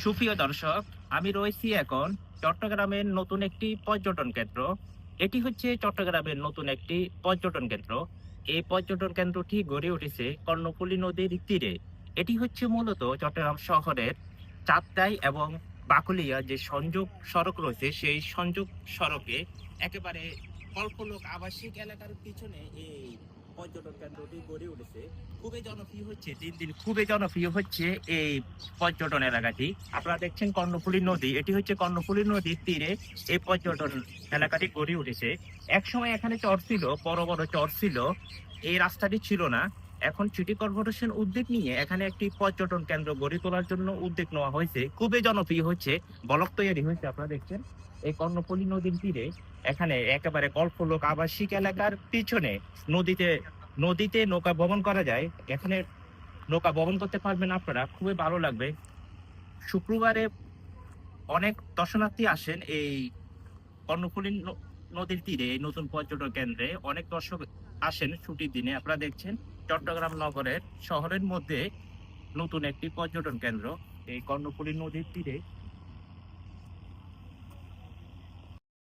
সুপ্রিয় দর্শক, আমি রয়েছি এখন চট্টগ্রামের নতুন একটি পর্যটন কেন্দ্র। এটি হচ্ছে চট্টগ্রামের নতুন একটি পর্যটন কেন্দ্র। এই পর্যটন কেন্দ্রটি গড়ে উঠেছে কর্ণফুলী নদীর তীরে। এটি হচ্ছে মূলত চট্টগ্রাম শহরের চাঁদটাই এবং বাকলিয়া যে সংযোগ সড়ক রয়েছে, সেই সংযোগ সড়কে একেবারে কল্পলোক আবাসিক এলাকার পিছনে এই পর্যটন কেন্দ্রটি গড়ে উঠেছে। খুবই জনপ্রিয় হচ্ছে, দিন দিন খুবই জনপ্রিয় হচ্ছে এই পর্যটন এলাকাটি। আপনারা দেখছেন কর্ণফুলী নদী, এটি হচ্ছে কর্ণফুলী নদীর তীরে এই পর্যটন এলাকাটি গড়ে উঠেছে। একসময় এখানে চর ছিল, বড় বড় চর ছিল, এই রাস্তাটি ছিল না। এখন সিটি কর্পোরেশন উদ্যোগ নিয়ে এখানে একটি পর্যটন কেন্দ্র গড়ে তোলার জন্য উদ্যোগ নেওয়া হয়েছে। খুবই জনপ্রিয় হচ্ছে, ব্লক তৈরি হয়েছে। আপনারা দেখছেন এই কর্ণফুলী নদীর তীরে এখানে একেবারে কল্পলোক আবাসিক এলাকার পিছনে নদীতে নদীতে নৌকা ভ্রমণ করা যায়। এখানে নৌকা ভ্রমণ করতে পারবেন আপনারা, খুবই ভালো লাগবে। শুক্রবারে অনেক দর্শনার্থী আসেন এই কর্ণফুলী নদীর তীরে, এই নতুন পর্যটন কেন্দ্রে অনেক দর্শক আসেন ছুটির দিনে। আপনারা দেখছেন চট্টগ্রাম নগরের শহরের মধ্যে নতুন একটি পর্যটন কেন্দ্র এই কর্ণফুলী নদীর তীরে।